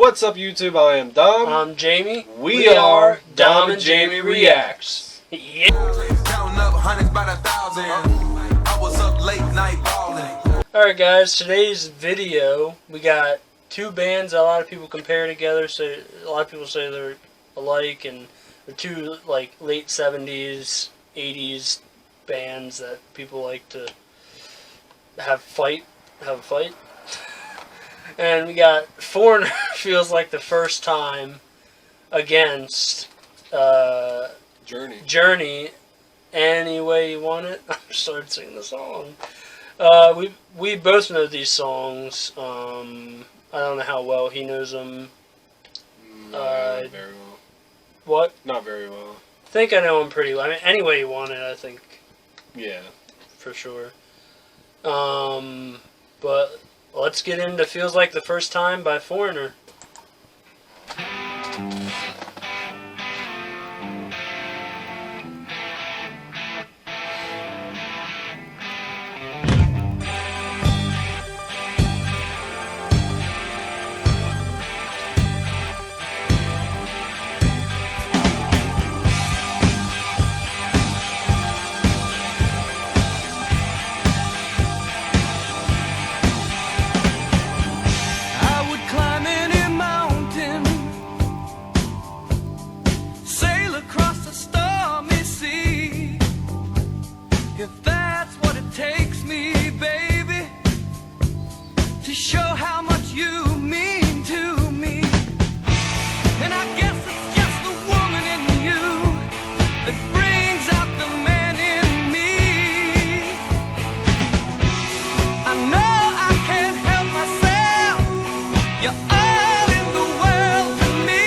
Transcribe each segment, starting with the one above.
What's up, YouTube? I am Dom. I'm Jamie. We are Dom and Jamie Reacts. Yeah. Counting up hundreds by the thousand. I was up late night balling. Alright guys, today's video, we got two bands that a lot of people compare together. So a lot of people say they're alike, and they're two like late 70s, 80s bands that people like to have a fight. And we got Foreigner Feels Like the First Time against Journey. Any Way You Want It. I started singing the song. We both know these songs. I don't know how well he knows them. Not very well. What? Not very well. I think I know them pretty well. I mean, Any Way You Want It, I think. Yeah. For sure. But let's get into Feels Like the First Time by Foreigner. If that's what it takes me, baby, to show how much you mean to me. And I guess it's just the woman in you that brings out the man in me. I know I can't help myself. You're all in the world to me.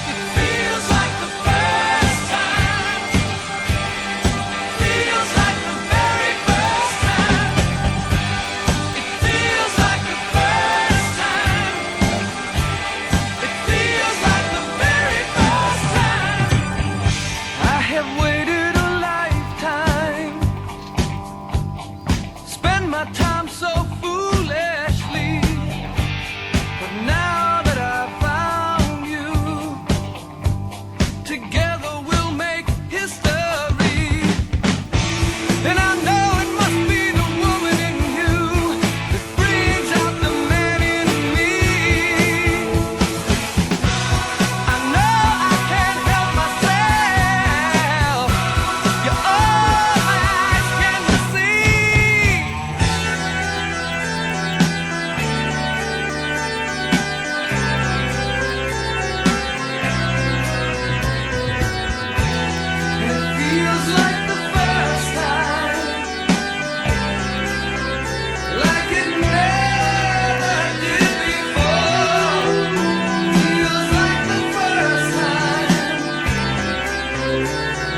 It feels like the first time. Feels like the very first time. It feels like the first time. It feels like the very first time. I have waited a lifetime, spend my time so foolishly, but now that I found you, together we'll make history. And I know it must be the woman in you that brings out the man in me. I know I can't help myself. You're all my eyes can see. And it feels like the first time, like it never did before. Feels like the first time,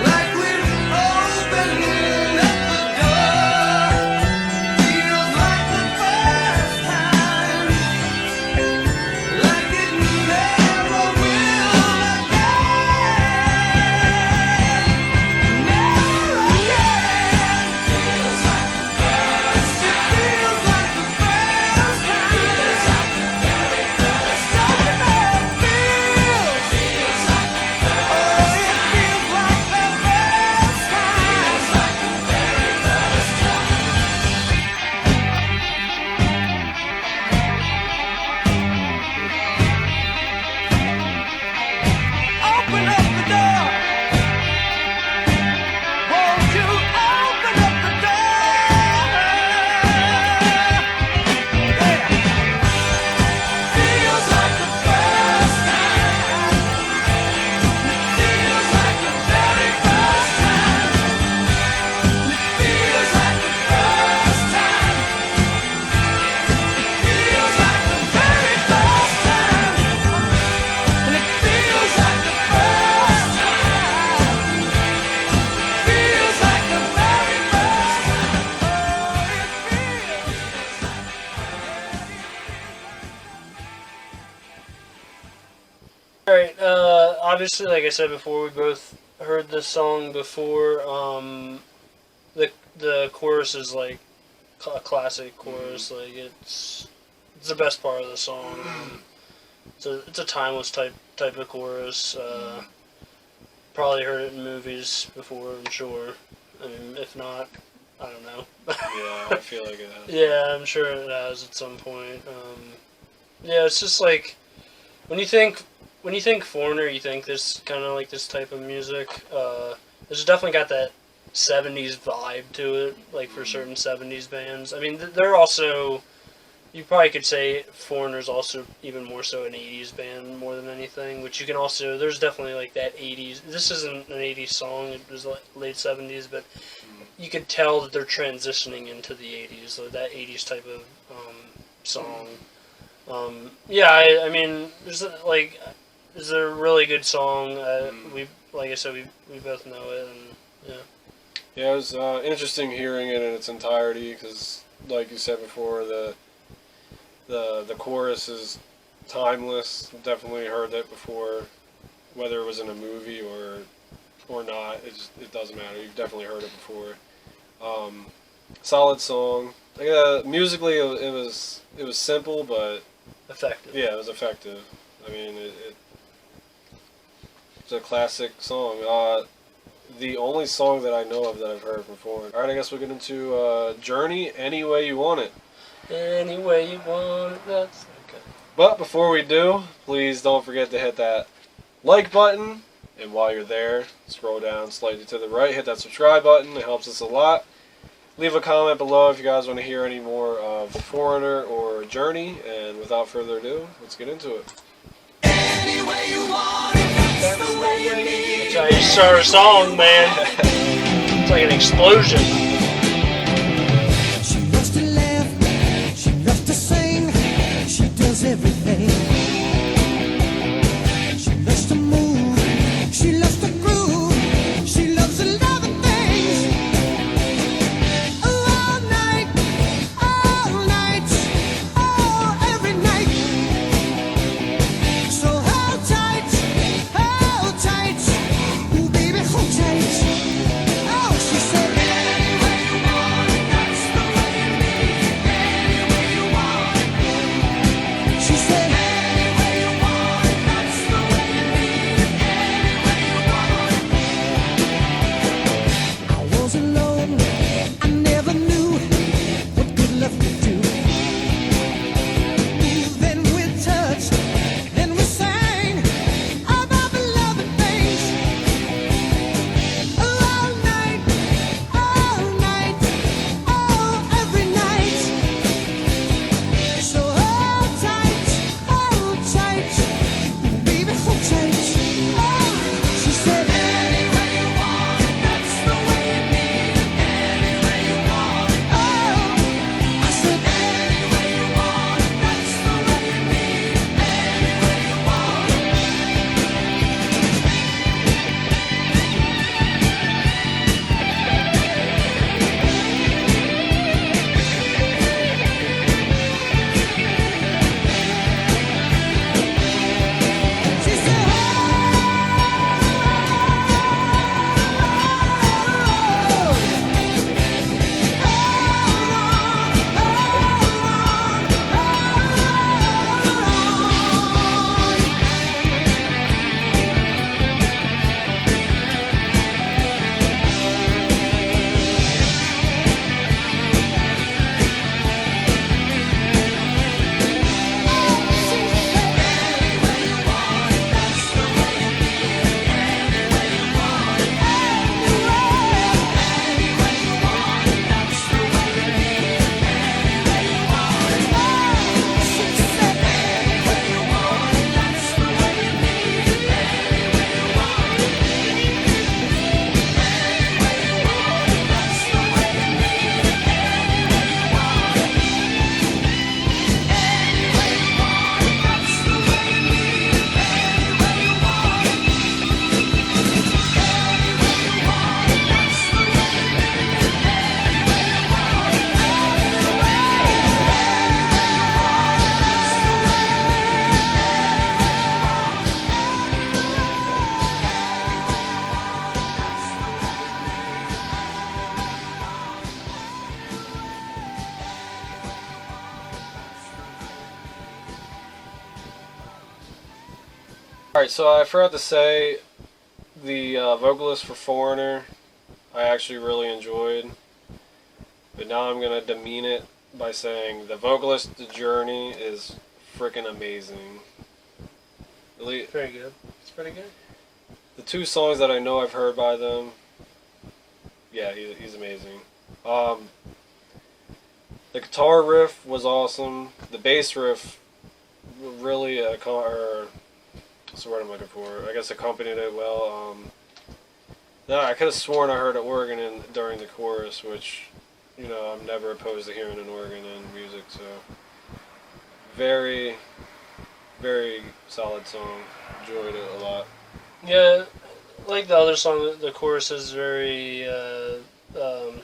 like we've opened up the door. Feels like the first time, like it never will again. Never again. Feels like the first time. Feels like the first time. Feels like the very first time. Feels like the first time. Oh, it feels like the first time. Feels like the very first time. Open up the door. Won't you open up the door? Yeah. Feels like the first time. Feels like the very first time. Feels like the first time. Feels like the very first time. And it feels like the first time. Feels like the very first time. Alright, obviously, like I said before, we both heard this song before. The chorus is like a classic chorus. Like, it's It's the best part of the song. It's a timeless type of chorus. Probably heard it in movies before, I'm sure. I mean, if not, I don't know. Yeah, I feel like it has. Yeah, I'm sure it has at some point. Yeah, it's just like when you think Foreigner, you think this kind of like this type of music. It's definitely got that 70s vibe to it, like for certain 70s bands. I mean, they're also, you probably could say Foreigner's also even more so an 80s band more than anything, which you can also, there's definitely like that 80s, this isn't an 80s song, it was like late 70s, but you could tell that they're transitioning into the 80s, so that 80s type of song. Yeah, I mean, there's like, it's a really good song. We, like I said, we both know it, and yeah. Yeah, it was interesting hearing it in its entirety because, like you said before, the chorus is timeless. Definitely heard that before, whether it was in a movie or not. It doesn't matter. You've definitely heard it before. Solid song. Musically, it was simple, but Effective. yeah, it was effective. I mean, it's a classic song. The only song that I know of that I've heard before. All right, I guess we'll get into Journey, Any Way You Want It. Any way you want it, that's okay. But before we do, please don't forget to hit that like button. And while you're there, scroll down slightly to the right, hit that subscribe button. It helps us a lot. Leave a comment below if you guys want to hear any more of Foreigner or Journey. And without further ado, let's get into it. Any way you want it, that's the way you need That's how you start a song, man. It's like an explosion. She loves to laugh, she loves to sing, she does everything. She loves to move, she loves to groove, she loves a lot of things. All night, oh, every night. So hold tight, ooh baby, hold tight. Oh, she said. Alright, so I forgot to say the vocalist for Foreigner I actually really enjoyed. But now I'm going to demean it by saying the vocalist to Journey is freaking amazing. Very good. It's pretty good. The two songs that I know I've heard by them, yeah, he's amazing. The guitar riff was awesome. The bass riff really, what's the word I'm looking for? I guess accompanied it well. No, I could have sworn I heard an organ during the chorus, which, you know, I'm never opposed to hearing an organ in music, so very, very solid song. Enjoyed it a lot. Yeah, like the other song, the chorus is very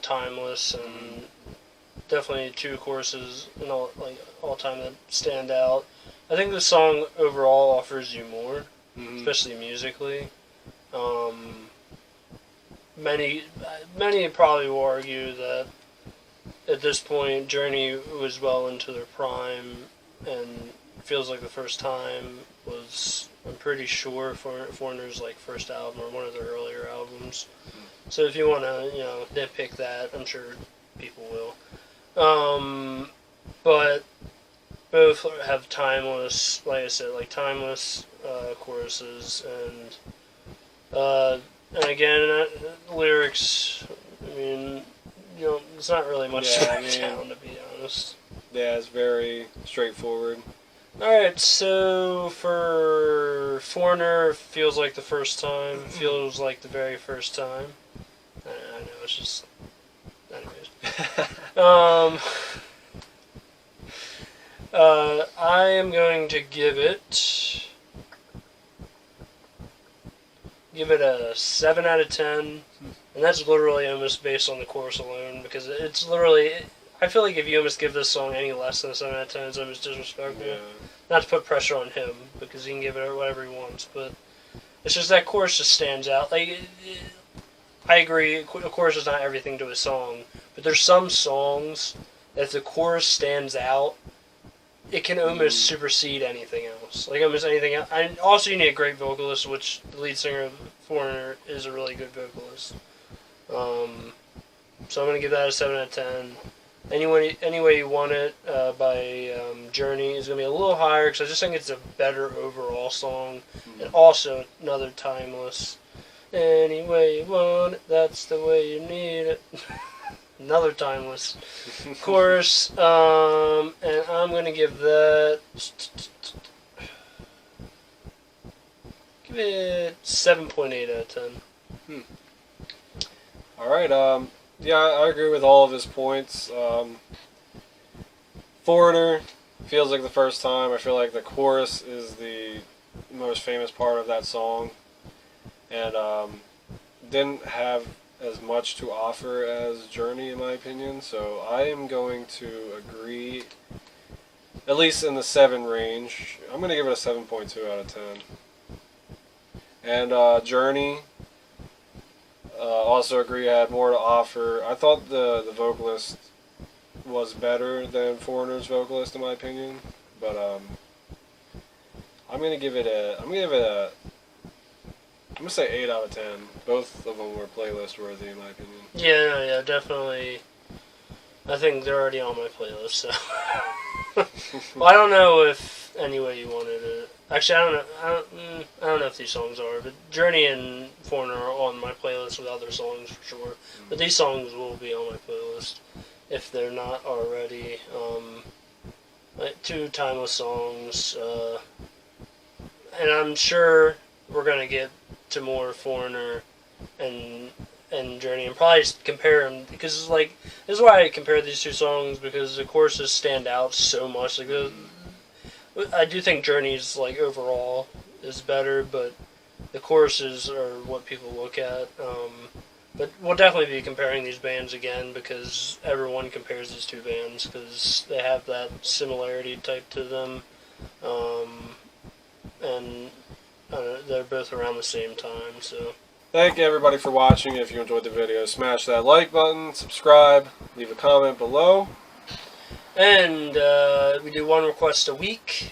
timeless, and definitely two choruses in all time that stand out. I think the song overall offers you more, especially musically. Many probably will argue that at this point, Journey was well into their prime, and Feels Like the First Time was, I'm pretty sure, Foreigner's like first album or one of their earlier albums. So if you want to, you know, nitpick that, I'm sure people will. But both have timeless, like I said, like timeless choruses, and again, lyrics. I mean, you know, it's not really much to break down, to be honest. Yeah, it's very straightforward. Alright, so for Foreigner, Feels Like the First Time, feels like the very first time. I know, it's just... Anyways. I am going to give it a 7 out of 10, and that's literally almost based on the chorus alone, because it's literally... I feel like if you almost give this song any less than a 7 out of 10, it's almost disrespectful. Yeah. Not to put pressure on him, because he can give it whatever he wants, but it's just that chorus just stands out. Like, I agree, of chorus is not everything to a song, but there's some songs that if the chorus stands out, it can almost supersede anything else. Like, almost anything else. And also, you need a great vocalist, which the lead singer of Foreigner is a really good vocalist. So I'm going to give that a 7 out of 10. Any Way You Want It by Journey is going to be a little higher, because I just think it's a better overall song. And also another timeless. Any way you want it, that's the way you need it. Another timeless chorus. And I'm going to give that... Give it 7.8 out of 10. Alright, yeah, I agree with all of his points. Foreigner, Feels Like the First Time. I feel like the chorus is the most famous part of that song. And didn't have as much to offer as Journey, in my opinion. So I am going to agree, at least in the 7 range. I'm going to give it a 7.2 out of 10. And Journey... also agree I had more to offer. I thought the vocalist was better than Foreigner's vocalist, in my opinion, but I'm gonna say 8 out of 10. Both of them were playlist worthy, in my opinion. Yeah, definitely. I think they're already on my playlist, so. Well, I don't know if Any Way You Wanted It. Actually, I don't know if these songs are, but Journey and Foreigner are on my playlist with other songs for sure. But these songs will be on my playlist if they're not already. Like 2 timeless songs, and I'm sure we're gonna get to more Foreigner and Journey, and probably compare them, because it's like, this is why I compare these 2 songs, because the choruses stand out so much. Like, I do think Journey's, like, overall is better, but the choruses are what people look at. But we'll definitely be comparing these bands again, because everyone compares these 2 bands, because they have that similarity type to them. And they're both around the same time, so... Thank you everybody for watching. If you enjoyed the video, smash that like button, subscribe, leave a comment below. And we do one request a week.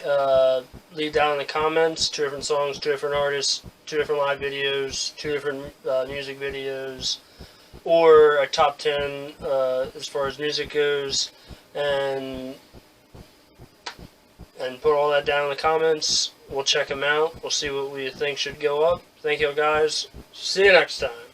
Leave down in the comments 2 different songs, 2 different artists, 2 different live videos, 2 different music videos, or a top 10 as far as music goes, and put all that down in the comments. We'll check them out. We'll see what we think should go up. Thank you guys. See you next time.